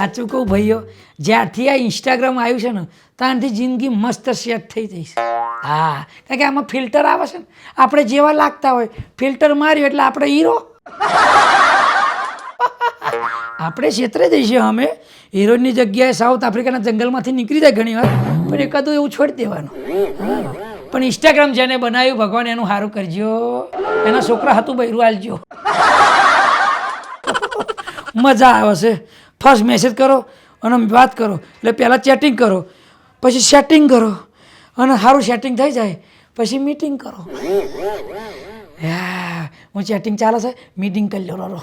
સાચું કહું ભાઈઓ, જ્યારથી આ ઇન્સ્ટાગ્રામ આવ્યું છે ને ત્યારથી જિંદગી મસ્ત સેટ થઈ જઈશ. હા, કારણ કે આમાં ફિલ્ટર આવે છે ને, આપણે જેવા લાગતા હોય ફિલ્ટર માર્યું એટલે આપણે હીરો. આપણે ક્ષેત્રે જઈશું. અમે હિરોઈનની જગ્યાએ સાઉથ આફ્રિકાના જંગલમાંથી નીકળી જાય ઘણી વાર, પણ એકાદું એવું છોડી દેવાનું. પણ ઇન્સ્ટાગ્રામ જેને બનાવ્યું ભગવાન એનું સારું કરજો, એના છોકરા હતું બૈરું આલજો. મજા આવે છે. ફર્સ્ટ મેસેજ કરો અને વાત કરો એટલે પહેલાં ચેટિંગ કરો, પછી સેટિંગ કરો, અને સારું સેટિંગ થઈ જાય પછી મીટિંગ કરો. હા, હું ચેટિંગ ચાલે છે, મીટિંગ કરી લો. રો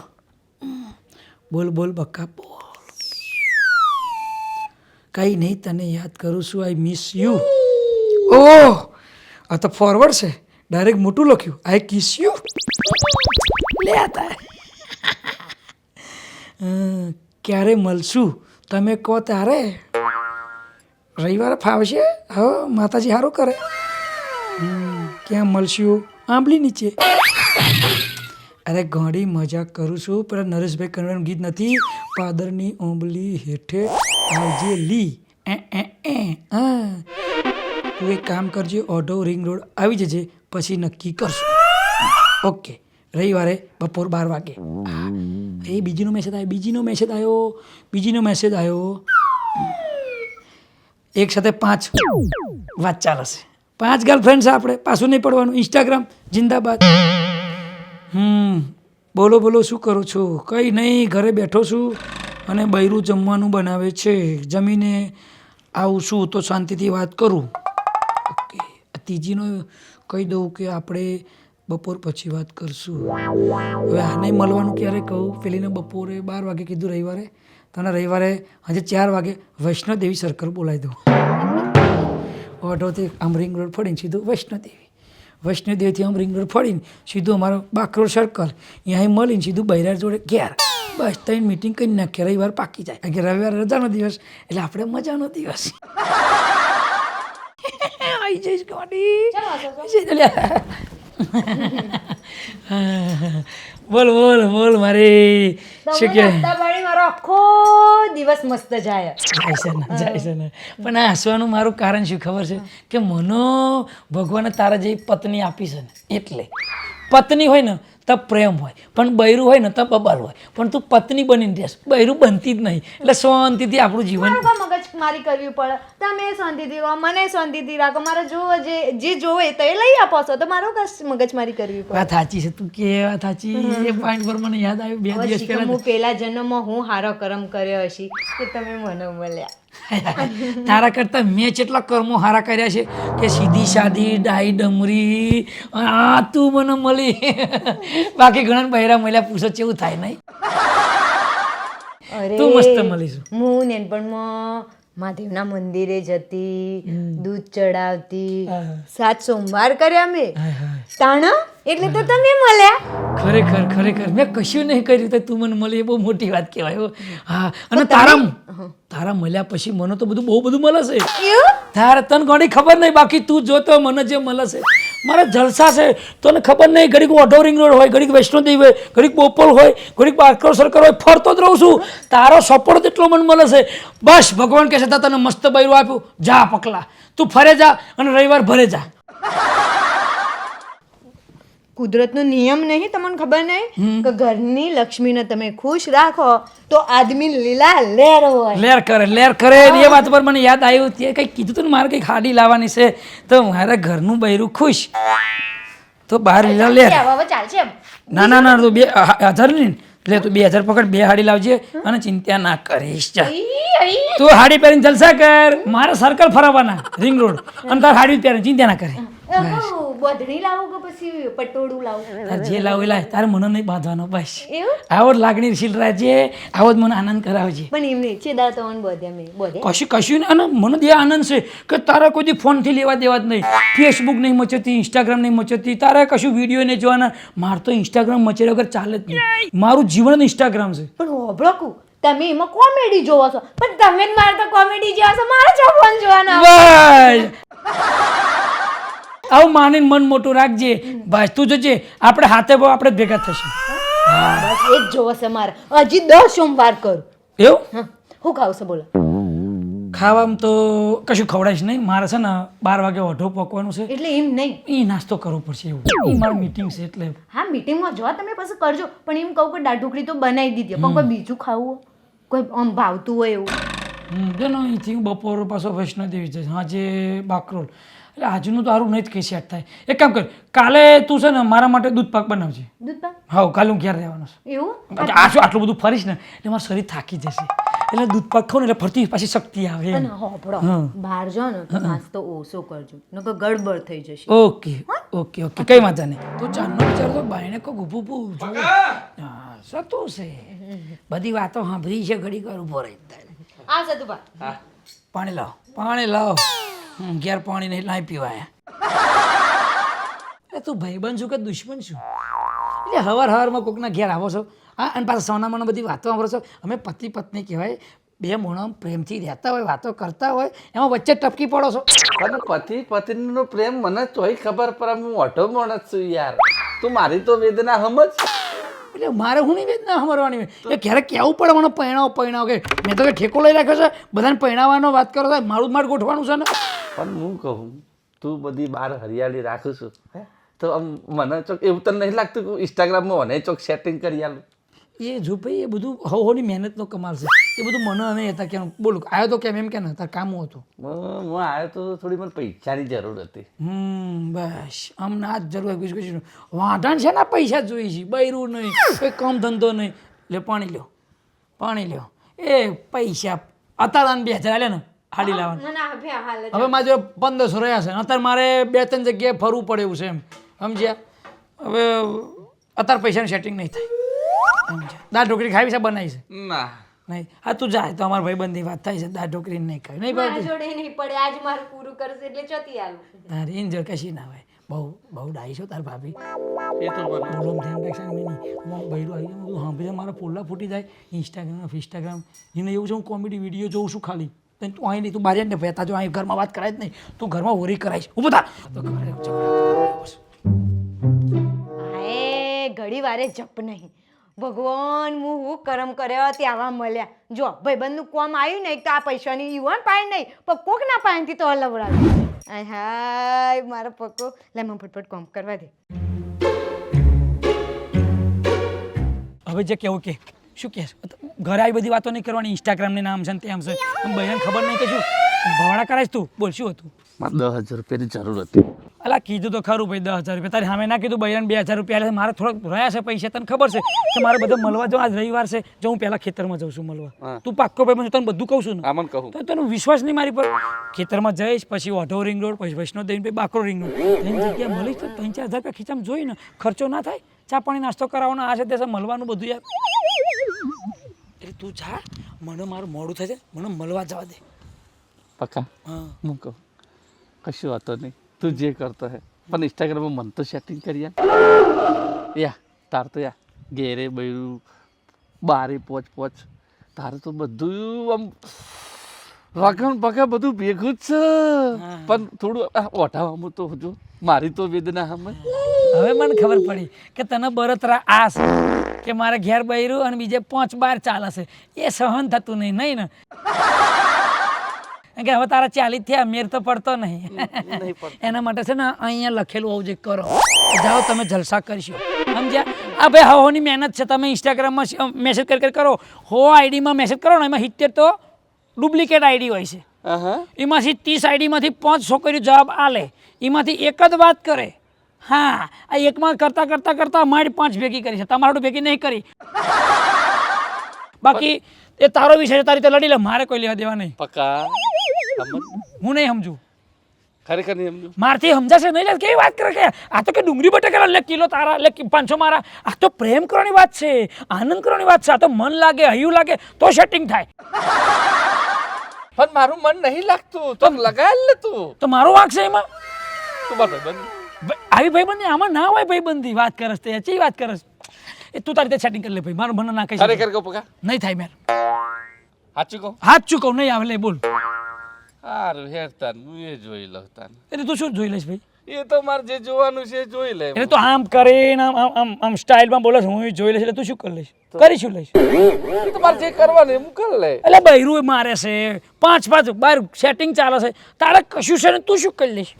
બોલ બોલ બક્કા બોલ. કંઈ નહીં, તને યાદ કરું છું. I miss you. ઓહ, આ તો ફોરવર્ડ છે, ડાયરેક્ટ મોટું લખ્યું. આઈ કિસ યુ. લે આતા ક્યારે મળશું તમે કહો ત્યારે. રવિવારે ફાવશે? હા, માતાજી સારું કરે. ક્યાં મળશું? આંબલી નીચે. અરે ઘણી મજાક કરું છું, પેલા નરેશભાઈ કનવાનું ગીત નથી, પાદરની આંબલી હેઠે આવજે લી હા. તું એક કામ કરજે, ઓઢો રિંગ રોડ આવી જજે, પછી નક્કી કરશું. ઓકે, રવિવારે બપોર 12 વાગે. એ બીજીનો મેસેજ આવ્યો. એક સાથે 5 વાત ચાલે છે. 5 ગર્લફ્રેન્ડ છે આપણે, પાછું નહીં પડવાનું. ઇન્સ્ટાગ્રામ જિંદાબાદ. બોલો શું કરું છું? કંઈ નહીં, ઘરે બેઠો છું અને બૈરું જમવાનું બનાવે છે. જમીને આવું છું તો શાંતિથી વાત કરું. ઓકે, ત્રીજીનો કહી દઉં કે આપણે બપોર પછી વાત કરશું. હવે આને મળવાનું ક્યારે કહું? પેલીને બપોરે 12 વાગે કીધું રવિવારે, તને રવિવારે આજે 4 વાગે વૈષ્ણોદેવી સર્કલ બોલાવી દઉં. ઓટોથી આમ રિંગ રોડ ફરીને સીધું વૈષ્ણોદેવીથી આમ રિંગ રોડ ફરીને સીધું અમારો બાકરોડ સર્કલ, અહીંયા મળીને સીધું બૈરાર જોડે ઘેર. બસ ત્રણ મીટિંગ કરી નાખીએ, રવિવાર પાકી જાય. કે રવિવારે રજાનો દિવસ એટલે આપણે મજાનો દિવસ. આવી જઈશ ગાડી. બોલ મારી શું કે મારો આખો દિવસ મસ્ત જાય છે ને. પણ આ હસવાનું મારું કારણ શું ખબર છે? કે મને ભગવાને તારા જેવી પત્ની આપી છે ને, એટલે પત્ની હોય ને તો પ્રેમ હોય, પણ બૈરું હોય ને તો બબાલ હોય. પણ તું પત્ની બનીને રહેશ, બૈરું બનતી જ નહીં. એટલે શાંતિથી આપણું જીવન. મગજ મારી કરવી પડે. તમે શાંતિથી રહો, મને શાંતિથી રાખો. મારે જે જોવે તો એ લઈ આપો છો, તો મારો મગજ મારી કરવી પડે. વાત સાચી છે. તું કે વાત સાચી. એ પોઈન્ટ પર મને યાદ આવ્યું 2 દિવસ પહેલા. હું પેલા જન્મમાં હું હારો કર્મ કર્યો હશે કે તમે મને મળ્યા. તારા કરતા મેં કેટલા કર્મો હારા કર્યા છે કે સીધી સાદી ડાઈ ડમરી આ તું મને મળી. બાકી ઘણા બહેરા મળ્યા, પૂછો કેવું થાય નહીં. તું મસ્ત મળીશું. હું નેનપણમાં મહાદેવના મંદિરે જતી, દૂધ ચડાવતી, 7 સોમવાર કર્યા મેં. તાણા એટલે તો તમે મળ્યા. ખરેખર મેં કશું નહીં કર્યું તો તું મને મળી, એ બહુ મોટી વાત કહેવાય. હા, અને તારા મળ્યા પછી મને તો બહુ બધું મળે છે. તારે તને ઘણી ખબર નહીં, બાકી તું જોતો મને જે મળે છે. મારા જલસા છે, તને ખબર નહીં. ઘડીક ઓઢો રિંગ રોડ હોય, ઘડીક વૈષ્ણોદેવી હોય, ઘડીક બોપલ હોય, ઘડીક બાકરોડ સર્કલ હોય, ફરતો જ રહું છું. તારો સપોર્ટ એટલો મને મળે છે. બસ ભગવાન કહે છે તને મસ્ત બૈરું આપ્યું, જા પકલા, તું ફરે જા અને રવિવાર ભરે જા. કુદરતનો નિયમ નહીં, તમને ખબર નહીં કે ઘરની લક્ષ્મીને તમે ખુશ રાખો તો આદમી લીલા લેર કરે. એ વાત પર મને યાદ આવ્યું, તે કંઈક કીધું હતું ને, મારે કંઈક હાડી લાવવાની છે તો મારા ઘરનું બૈરું ખુશ તો બહાર લીલા લેર. ચાલશે. ના તો 2000 નહીં લે, તું 2000 પકડ, 2 હાડી લાવજે અને ચિંતા ના કરીશ. તું હાડી પહેરીને જલસા કર, મારે સર્કલ ફરવાના રિંગ રોડ, અને તાર હાડી પહેરીને ચિંતા ના કરે. બધણી લાવું કે પછી પટોળું લાવું? તાર જે લાવ એ લાય, તારે મને નહીં બાંધવાનો. બસ આવો જ લાગણીશીલ રહેજે, આવો જ મને આનંદ કરાવજે. પણ એમને છેદા તો બધે કશું અને મને જે આનંદ છે કે તારા કોઈ ફોનથી લેવા દેવા જ નહીં, ફેસબુક નહીં મચતી, ઇન્સ્ટાગ્રામ નહીં મચતી, તારે કશું વિડીયો નહીં જોવાના. મારે તો ઇન્સ્ટાગ્રામ મચેલા વગર ચાલે જ નહીં. મારું જીવન ઇન્સ્ટાગ્રામ છે. પણ હોબળકું તમે એમાં કોમેડી જોવો છો, પણ તમે જ મારે તો કોમેડી જોવો છો, મારે જો ફોન જોવાના. આવું માનીને મન મોટું રાખજે. બસ તું જોજે, આપણે હાથે બહુ આપણે ભેગા થશું. બસ એ જ જોવો છે મારે. હજી 10 સોમવાર કરું. એવું હું ખાવશો બોલો? ખાવામાં તો કશું ખવડાવીશ નહીં. મારે છે ને 12 વાગે ઓઢો પકવાનું છે. એટલે એમ નહીં. એ નાસ્તો કરવો પડશે એવું. એ મારી મીટિંગ છે એટલે. હા મીટિંગમાં જો તમે પછી કરજો, પણ એમ કહું કે દાળ ઢોકળી તો બનાવી દીધી, પણ કોઈ બીજું ખાવું હોય, કોઈ આમ ભાવતું હોય એવું. જેનો અહીંથી હું બપોર પાછો વૈષ્ણોદેવી જઈશ, સાંજે બાકરોલ. એટલે આજનું તો સારું નહીં જ કંઈ સેટ થાય. એક કામ કર, કાલે તું છે ને મારા માટે દૂધ પાક બનાવજે. દૂધ પાક હા, કાલે હું ઘેર રહેવાનો છું. એવું? આ શું આટલું બધું ફરીશ ને એટલે મારું શરીર થાકી જશે. એટલે દૂધ પાક ખાઉં ને એટલે ફરતી પાછી શક્તિ આવે. અને હોપડો બહાર જાઓ ને તો નાસ્તો ઓછો કરજો, નકર ગડબડ થઈ જશે. ઓકે ઓકે ઓકે, કઈ વાંધો નહીં. તું ચાંદનો વિચાર તો બાયણે કોઈ ઊભું ઊભું જો. હા, સતું છે. બધી વાતો સાંભળી છે, ઘડી વાર ઊભો રહી જાય. આ સતુભા પાણી લાવ, પાણી લાવ. ઘેર પાણી નહીં લાવી પીવાય. એટલે તું ભાઈબંધ છું કે દુશ્મન છું? એટલે હવારમાં કોકના ઘેર આવો છો, હા, અને પાછા સોનામાં બધી વાતો સાંભળો છો. અમે પતિ પત્ની કહેવાય, બે મોણો પ્રેમથી રહેતા હોય, વાતો કરતા હોય, એમાં વચ્ચે ટપકી પડો છો. પણ પતિ પત્નીનો પ્રેમ મને તોય ખબર પડે, હું ઓઢો માણસ છું યાર. તું મારી તો વેદના સમજ. એટલે મારે હું નહીં વેદના સમરવાની હોય. એ ક્યારેક કહેવું પડે મને પૈણાવો કે મેં તો ઠેકો લઈ રાખ્યો છે, બધાને પૈણાવાનો વાત કરો છો, મારું જ માર ગોઠવાનું છે ને. પણ હું કહું, તું બધી બહાર હરિયાળી રાખું છું તો આમ મને ચોક એવું તને નહીં લાગતું કે ઇન્સ્ટાગ્રામમાં મને ચોક સેટિંગ કરી આલું? એ જો ભાઈ એ બધું હોની મહેનતનો કમાલ છે. એ બધું મને નહીં હતા કેમ બોલું આવ્યો તો કેમ એમ કે ને તાર કામ હતું. હું આવ્યો તો થોડી મને પૈસાની જરૂર હતી. બસ અમને આ જ જરૂર હોય કશું વાંધાણ છે ને પૈસા જોઈએ છે, બૈરું નહીં, કોઈ કામ ધંધો નહીં. લે પાણી લ્યો, પાણી લ્યો. એ પૈસા અત્યારે 2000 આલે ને હાડી લાવવાનું. હવે મારે જો 1500 રહ્યા છે, અત્યારે મારે 2-3 જગ્યાએ ફરવું પડે એવું છે એમ, સમજ્યા? હવે અત્યારે પૈસાનું સેટિંગ નહીં થાય, સમજ્યા? દાળ ઢોકળી ખાવી છે, બનાવી છે? ના નહીં. હા તું જાય તો અમારા ભાઈબંધની વાત થાય છે, દાળ ઢોકળી નહીં ખાવી નહીં મારા જોડે નહીં પડે, આજ મારું પૂરું કરશે એટલે ચોથી આલું. તારી ઇન્જર કશી ના હોય. બહુ ડાઈ છો તાર ભાભી. એ તો બરાબર. બોલો ધ્યાન રાખશે નહીં. અમારું બૈરું આવી જાય બધું સાંભળી મારા પોલા ફૂટી જાય. ઇન્સ્ટાગ્રામ એને એવું છે હું કોમેડી વિડીયો જોઉં છું ખાલી. તું અહીં નહીં, તું બહાર ને ભેતા જો અહીં ઘરમાં વાત કરાય જ નહીં. તું ઘરમાં હોરી કરાઈશ. ઊભો થા તો ઘડી વારે જપ નહીં. ભગવાન હું કરમ કર્યા ત્યાં મળ્યા. જો ભાઈબંધનું કોમ આવ્યું ને, એક તો આ પૈસાની યુવાન પાય નહીં, પણ કોકના પાયથી તો હલવડાવ્યું. હાય મારો પક્કો લે મને ફટફટ કોમ કરવા દે. હવે જે કેવું કે શું કે ઘરે આવી બધી વાતો નહીં કરવાની. ઇન્સ્ટાગ્રામને નામ છે ને તેમ છે, બહેન ખબર નહીં કે શું ભવાડા કરાઈશ. તું બોલ શું હતું? મારે 10,000 રૂપિયાની જરૂર હતી. અલા કીધું તો ખરું ભાઈ 10,000 રૂપિયા. તારી સામે ના કીધું બહેન 2,000 રૂપિયા આલે. મારે થોડાક રહ્યા છે પૈસા, તને ખબર છે કે મારે બધા મળવા જાઉં. આજ રવિવાર છે, જો હું પહેલાં ખેતરમાં જાઉં છું મળવા. તું પાક્કો ભાઈ તને બધું કહું છું ને. આમન કહું તો તને વિશ્વાસ નહીં મારી પર. ખેતરમાં જઈશ, પછી ઓઢો રિંગ રોડ, પછી વૈષ્ણોદેવી, પછી બાકરો રિંગ રોડ, એની જગ્યાએ મળીશ તો 3-4 હજાર રૂપિયા ખીચામાં જોઈને ખર્ચો ના થાય. ચા પાણી નાસ્તો કરાવવાનો, આ છે તે મળવાનું બધું યાર. એટલે તું જા, મને મારું મોડું થાય છે, મને મળવા જવા દે. પક્કા? હા હું કહું કશું વાતો નહીં, તું જે કરતો હે, પણ ઇન્સ્ટાગ્રામમાં મન તો સેટિંગ કરી યા. તાર તો યા ઘેરે બૈરું બારે પોચ તારે તો બધું આમ વગણ પગા બધું ભેગું જ છે, પણ થોડું ઓઢાવામાં તો હજુ મારી તો વેદના હમે. હવે મને ખબર પડી કે તને બળતરા આ છે કે મારે ઘેર બૈરું અને બીજે 5 બાર ચાલે છે, એ સહન થતું નહીં ને. કે હવે તારા 40 થયા, મેર તો પડતો નહીં. એના માટે છે ને અહીંયા લખેલું હોવું જોઈએ કરો, જાઓ તમે જલસા કરશો, સમજ્યા? આ ભાઈ હવાની મહેનત છે. તમે ઇન્સ્ટાગ્રામમાં મેસેજ કરી કરો, હો આઈડીમાં મેસેજ કરો ને, એમાં 70 તો ડુપ્લિકેટ આઈડી હોય છે. એમાંથી 30 આઈડીમાંથી 5 છોકરીઓ જવાબ આલે, એમાંથી એક જ વાત કરે. હા, આ એકમાં કરતા અમારી 5 ભેગી કરી છે, તમારું ભેગી નહીં કરી. બાકી એ તારો વિષય તારી રીતે લડી લે, મારે કોઈ લેવા દેવા નહીં. પક્કા? હું નહીં સમજુ, ખરેખર નહીં સમજુ. મારથી સમજાશે નહીં. લે કેવી વાત કરે કે આ તો કે ડુંગળી બટેકા લે કિલો તારા, લે 500 મારા. આ તો પ્રેમ કરવાની વાત છે, આનંદ કરવાની વાત છે. આ તો મન લાગે, હૈયું લાગે તો સેટિંગ થાય. પણ મારું મન નહીં લાગતું તો લગાયેલ ને તું તો મારો વાંક છે એમાં. તું મારો ભાઈબંધ આવી ભાઈબંધી આમાં ના હોય. ભાઈબંધી વાત કરસ તે ચી વાત કરસ. એ તું તારી રીતે સેટિંગ કરી લે ભાઈ, મારું મને ના કહી. ખરેખર કહું પક્કા? નહીં થાય મેર. સાચું કહું? હાથ ચૂકવ નહીં આવે. લે બોલ. સારું હેર તાન હું એ જોઈ લઉં તાન. એટલે તું શું જોઈ લઈશ ભાઈ? એ તો મારે જે જોવાનું છે એ જોઈ લે. એટલે તો આમ કરીને આમ સ્ટાઇલમાં બોલે હું જોઈ લઈશ એટલે તું શું કરી લઈશ કરી શું લઈશ એ તો મારે જે કરવાનું એ હું કરી લે. એટલે બૈરું મારે છે 5 બાર સેટિંગ ચાલે છે તારે કશું છે ને તું શું કરી લઈશ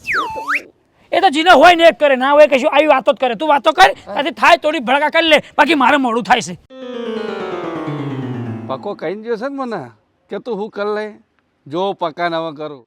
એ તો જીને હોય ને એક કરે ના હોય કશું આવી વાતો જ કરે તું વાતો કર ત્યાંથી થાય થોડી ભડકા કરી લે બાકી મારે મોડું થાય છે પક્કો કહીને ગયો છે ને મને કે તું હું કરી લે જો પક્કા નવા કરું.